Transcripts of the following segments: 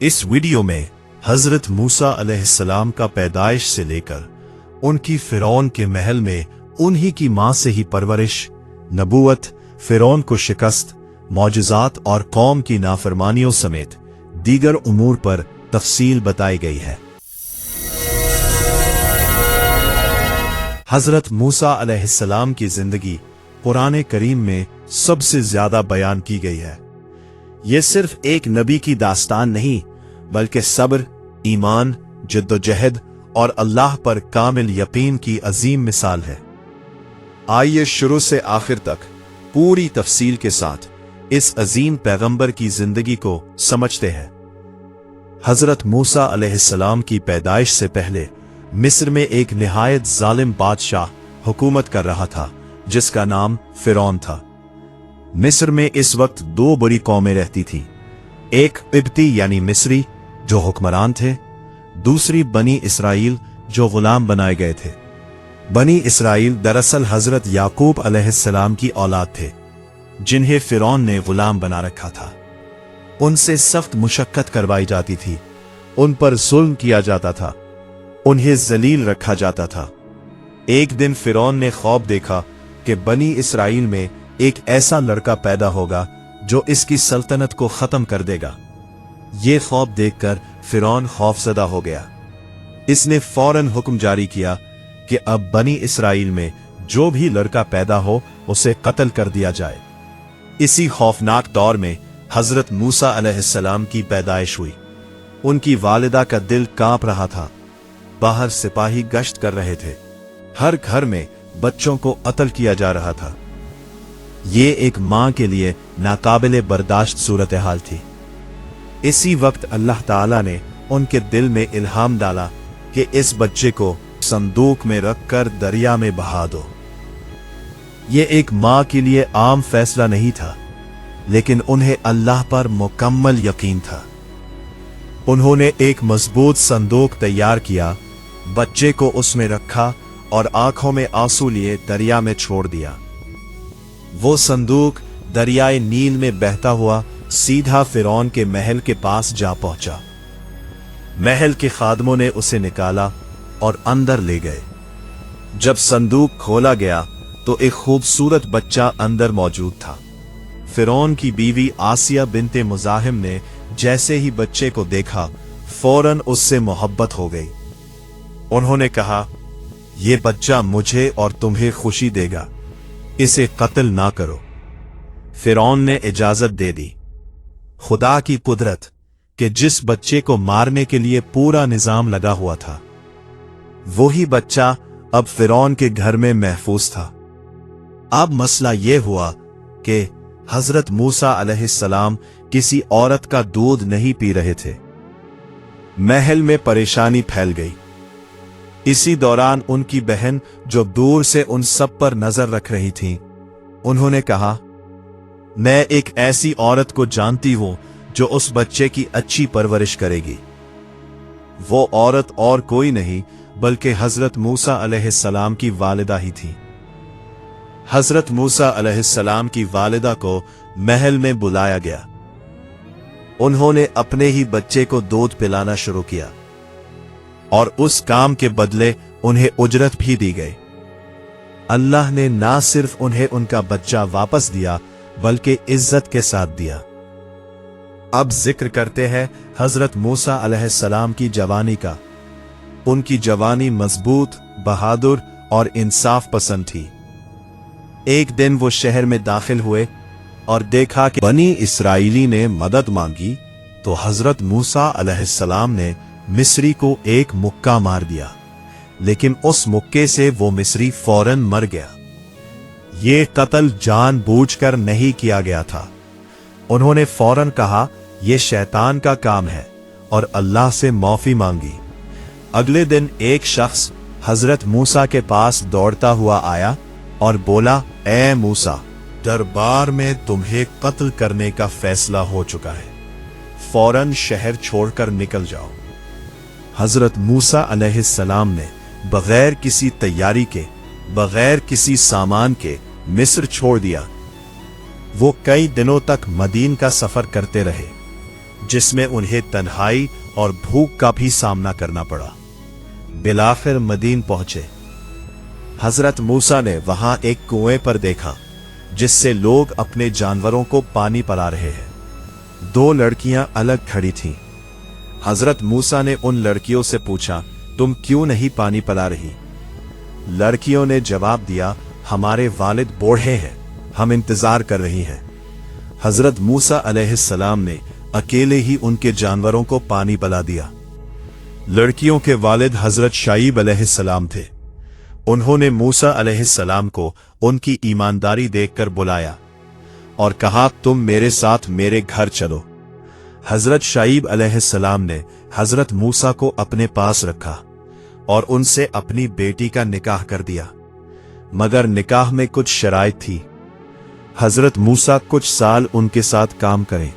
इस वीडियो में हजरत मूसा अलैहिस्सलाम का पैदाइश से लेकर उनकी फिरौन के महल में उन्हीं की मां से ही परवरिश, नबूवत, फिरौन को शिकस्त, मौजज़ात और कौम की नाफरमानियों समेत दीगर उमूर पर तफसील बताई गई है। हजरत मूसा अलैहिस्सलाम की जिंदगी कुरान करीम में सबसे ज्यादा बयान की गई है। ये सिर्फ एक नबी की दास्तान नहीं, बल्कि सब्र, ईमान, जिद्दोजहद और अल्लाह पर कामिल यकीन की अजीम मिसाल है। आइए शुरू से आखिर तक पूरी तफसील के साथ इस अजीम पैगंबर की जिंदगी को समझते हैं। हजरत मूसा अलैहिस्सलाम की पैदाइश से पहले मिस्र में एक निहायत जालिम बादशाह हुकूमत कर रहा था, जिसका नाम फिरौन था। मिस्र में इस वक्त दो बड़ी कौमें रहती थीं। एक इब्ती यानी मिस्री जो हुक्मरान थे, दूसरी बनी इसराइल जो गुलाम बनाए गए थे। बनी इसराइल दरअसल हजरत याकूब अलैहिस्सलाम की औलाद थे, जिन्हें फिरौन ने गुलाम बना रखा था। उनसे सख्त मुशक्कत करवाई जाती थी, उन पर जुल्म किया जाता था, उन्हें जलील रखा जाता था। एक दिन फिरौन ने ख्वाब देखा कि बनी इसराइल में एक ऐसा लड़का पैदा होगा जो इसकी सल्तनत को खत्म कर देगा। ये ख्वाब देखकर फिरौन खौफजदा हो गया। इसने फौरन हुक्म जारी किया कि अब बनी इसराइल में जो भी लड़का पैदा हो उसे कत्ल कर दिया जाए। इसी खौफनाक दौर में हजरत मूसा अलैहिस्सलाम की पैदाइश हुई। उनकी वालिदा का दिल कांप रहा था। बाहर सिपाही गश्त कर रहे थे, हर घर में बच्चों को कत्ल किया जा रहा था। ये एक मां के लिए नाकाबिले बर्दाश्त सूरत हाल थी। इसी वक्त अल्लाह ताला ने उनके दिल में इल्हाम डाला कि इस बच्चे को संदूक में रखकर दरिया में बहा दो। ये एक मां के लिए आम फैसला नहीं था, लेकिन उन्हें अल्लाह पर मुकम्मल यकीन था। उन्होंने एक मजबूत संदूक तैयार किया, बच्चे को उसमें रखा और आंखों में आंसू लिए दरिया में छोड़ दिया। वो संदूक दरियाए नील में बहता हुआ सीधा फिरौन के महल के पास जा पहुंचा। महल के खादमों ने उसे निकाला और अंदर ले गए। जब संदूक खोला गया तो एक खूबसूरत बच्चा अंदर मौजूद था। फिरौन की बीवी आसिया बिन्ते मुजाहिम ने जैसे ही बच्चे को देखा, फौरन उससे मोहब्बत हो गई। उन्होंने कहा, यह बच्चा मुझे और तुम्हें खुशी देगा, इसे कत्ल ना करो। फिरौन ने इजाजत दे दी। खुदा की कुदरत कि जिस बच्चे को मारने के लिए पूरा निजाम लगा हुआ था, वही बच्चा अब फिरौन के घर में महफूज था। अब मसला यह हुआ कि हजरत मूसा अलैहिस्सलाम किसी औरत का दूध नहीं पी रहे थे। महल में परेशानी फैल गई। इसी दौरान उनकी बहन जो दूर से उन सब पर नजर रख रही थी, उन्होंने कहा, मैं एक ऐसी औरत को जानती हूं जो उस बच्चे की अच्छी परवरिश करेगी। वो औरत और कोई नहीं बल्कि हजरत मूसा अलैहिस्सलाम की वालिदा ही थी। हजरत मूसा अलैहिस्सलाम की वालिदा को महल में बुलाया गया। उन्होंने अपने ही बच्चे को दूध पिलाना शुरू किया और उस काम के बदले उन्हें उजरत भी दी गई। अल्लाह ने ना सिर्फ उन्हें उनका बच्चा वापस दिया, बल्कि इज्जत के साथ दिया। अब जिक्र करते हैं हजरत मूसा अलैहिस्सलाम की जवानी का। उनकी जवानी मजबूत, बहादुर और इंसाफ पसंद थी। एक दिन वो शहर में दाखिल हुए और देखा कि बनी इसराइली ने मदद मांगी, तो हजरत मूसा अलैहिस्सलाम ने मिस्री को एक मुक्का मार दिया, लेकिन उस मुक्के से वो मिस्री फौरन मर गया। ये कत्ल जानबूझकर नहीं किया गया था। उन्होंने फौरन कहा, यह शैतान का काम है, और अल्लाह से माफी मांगी। अगले दिन एक शख्स हजरत मूसा के पास दौड़ता हुआ आया और बोला, ए मूसा, दरबार में तुम्हें कत्ल करने का फैसला हो चुका है, फौरन शहर छोड़कर निकल जाओ। हजरत मूसा अलैहिस्सलाम ने बगैर किसी तैयारी के, बगैर किसी सामान के मिस्र छोड़ दिया। वो कई दिनों तक मदीन का सफर करते रहे। जिसमें उन्हें तन्हाई और भूख का भी सामना करना पड़ा। बिलाखिर मदीन पहुंचे। हजरत मूसा ने वहां एक कुएं पर देखा जिससे लोग अपने जानवरों को पानी पिला रहे हैं। 2 लड़कियां अलग खड़ी थीं। हजरत मूसा ने उन लड़कियों से पूछा, तुम क्यों नहीं पानी पिला रही? लड़कियों ने जवाब दिया, हमारे वालिद बूढ़े हैं, हम इंतजार कर रही हैं। हजरत मूसा अलैहिस्सलाम ने अकेले ही उनके जानवरों को पानी पिला दिया। लड़कियों के वालिद हजरत शाइब अलैहिस्सलाम थे। उन्होंने मूसा अलैहिस्सलाम को उनकी ईमानदारी देखकर बुलाया और कहा, तुम मेरे साथ मेरे घर चलो। हजरत शाइब अलैहिस्सलाम ने हजरत मूसा को अपने पास रखा और उनसे अपनी बेटी का निकाह कर दिया, मगर निकाह में कुछ शराइत थी। हजरत मूसा कुछ साल उनके साथ काम करें।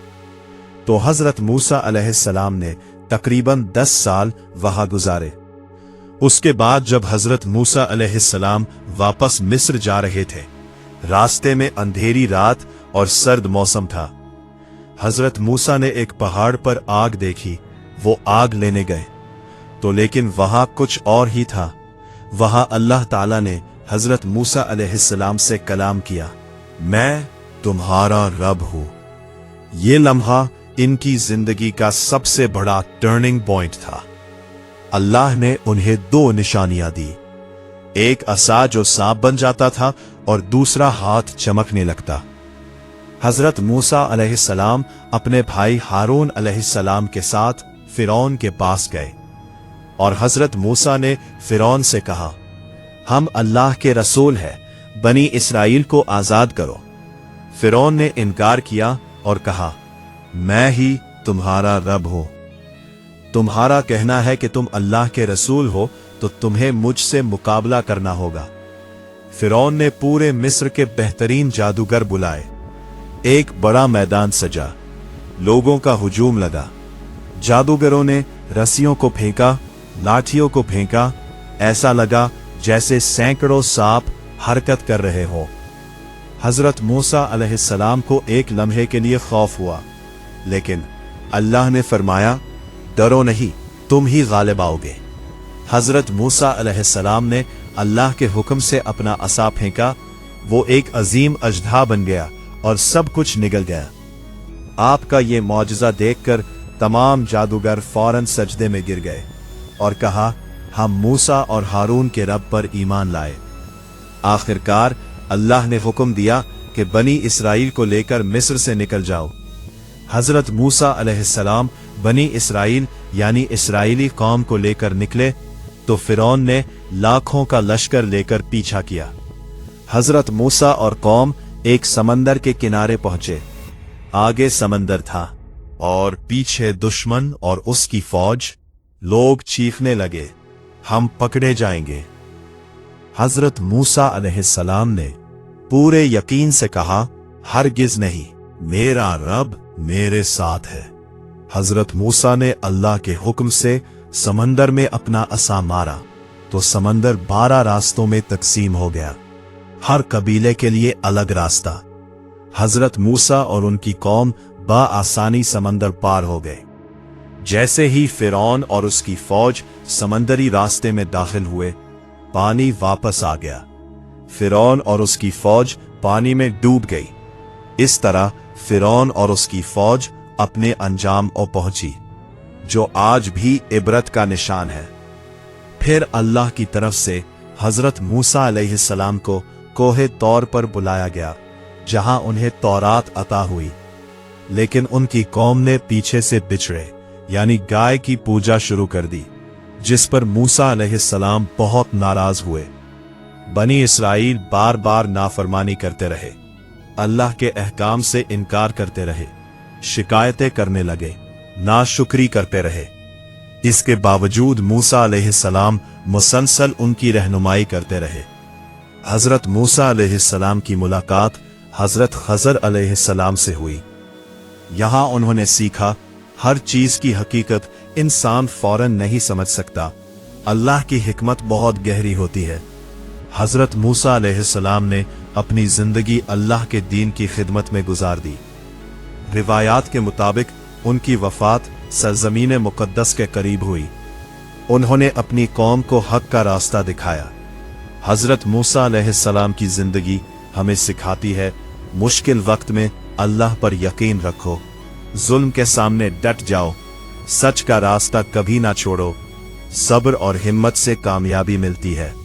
तो हजरत मूसा अलैहिस्सलाम ने तकरीबन 10 साल वहां गुजारे। उसके बाद जब हजरत मूसा अलैहिस्सलाम वापस मिस्र जा रहे थे, रास्ते में अंधेरी रात और सर्द मौसम था। हजरत मूसा ने एक पहाड़ पर आग देखी। वो आग लेने गए तो लेकिन वहां कुछ और ही था। वहां अल्लाह ताला ने हजरत मूसा अलैहिस्सलाम से कलाम किया, मैं तुम्हारा रब हूं। ये लम्हा इनकी जिंदगी का सबसे बड़ा टर्निंग पॉइंट था। अल्लाह ने उन्हें 2 निशानियां दी, एक असा जो सांप बन जाता था और दूसरा हाथ चमकने लगता। हजरत मूसा अलैहिस्सलाम अपने भाई हारून अलैहिस्सलाम के साथ फिरौन के पास गए और हजरत मूसा ने फिरौन से कहा, हम अल्लाह के रसूल हैं, बनी इसराइल को आजाद करो। फिरौन ने इनकार किया और कहा, मैं ही तुम्हारा रब हूं। तुम्हारा कहना है कि तुम अल्लाह के रसूल हो तो तुम्हें मुझसे मुकाबला करना होगा। फिरौन ने पूरे मिस्र के बेहतरीन जादूगर बुलाए। एक बड़ा मैदान सजा, लोगों का हुजूम लगा। जादूगरों ने रस्सियों को फेंका, लाठियों को फेंका। ऐसा लगा जैसे सैकड़ों सांप हरकत कर रहे हो। हजरत मूसा अलैहिस्सलाम को एक लम्हे के लिए खौफ हुआ, लेकिन अल्लाह ने फरमाया, डरो नहीं, तुम ही गालिब आओगे। हजरत मूसा अलैहिस्सलाम ने अल्लाह के हुक्म से अपना असा फेंका। वो एक अजीम अजदा बन गया और सब कुछ निगल गया। आपका ये मौजज़ा देखकर तमाम जादूगर फौरन सजदे में गिर गए और कहा, हम मूसा और हारून के रब पर ईमान लाए। आखिरकार अल्लाह ने हुक्म दिया कि बनी इसराइल को लेकर मिस्र से निकल जाओ। हजरत मूसा अलैहिस्सलाम बनी इसराइल यानी इसराइली कौम को लेकर निकले तो फिरौन ने लाखों का लश्कर लेकर पीछा किया। हजरत मूसा और कौम एक समंदर के किनारे पहुंचे। आगे समंदर था और पीछे दुश्मन और उसकी फौज। लोग चीखने लगे, हम पकड़े जाएंगे। हजरत मूसा अलैहिस्सलाम ने पूरे यकीन से कहा, हरगिज नहीं, मेरा रब मेरे साथ है। हजरत मूसा ने अल्लाह के हुक्म से समंदर में अपना असा मारा तो समंदर 12 रास्तों में तकसीम हो गया, हर कबीले के लिए अलग रास्ता। हजरत मूसा और उनकी कौम बआसानी समंदर पार हो गए। जैसे ही फिरौन और उसकी फौज समंदरी रास्ते में दाखिल हुए, पानी वापस आ गया। फिरौन और उसकी फौज पानी में डूब गई। इस तरह फिरौन और उसकी फौज अपने अंजाम और पहुंची, जो आज भी इबरत का निशान है। फिर अल्लाह की तरफ से हजरत मूसा अलैहिस्सलाम को कोहे तौर पर बुलाया गया, जहां उन्हें तौरात अता हुई। लेकिन उनकी कौम ने पीछे से बिछड़े यानी गाय की पूजा शुरू कर दी, जिस पर मूसा अलैहिस्सलाम बहुत नाराज हुए। बनी इसराइल बार बार नाफरमानी करते रहे, अल्लाह के अहकाम से इनकार करते रहे, शिकायतें करने लगे, नाशुक्री करते रहे। इसके बावजूद मूसा अलैहिस्सलाम मुसलसल उनकी रहनुमाई करते रहे। हजरत मूसा अलैहिस्सलाम की मुलाकात हजरत खजर अलैहिस्सलाम से हुई। यहां उन्होंने सीखा, हर चीज की हकीकत इंसान फौरन नहीं समझ सकता, अल्लाह की हिकमत बहुत गहरी होती है। हजरत मूसा अलैहिस्सलाम ने अपनी जिंदगी अल्लाह के दीन की खिदमत में गुजार दी। रिवायात के मुताबिक उनकी वफात सरजमीन मुकद्दस के करीब हुई। उन्होंने अपनी कौम को हक का रास्ता दिखाया। हजरत मूसा अलैहिस्सलाम की जिंदगी हमें सिखाती है, मुश्किल वक्त में अल्लाह पर यकीन रखो, जुल्म के सामने डट जाओ, सच का रास्ता कभी ना छोड़ो, सब्र और हिम्मत से कामयाबी मिलती है।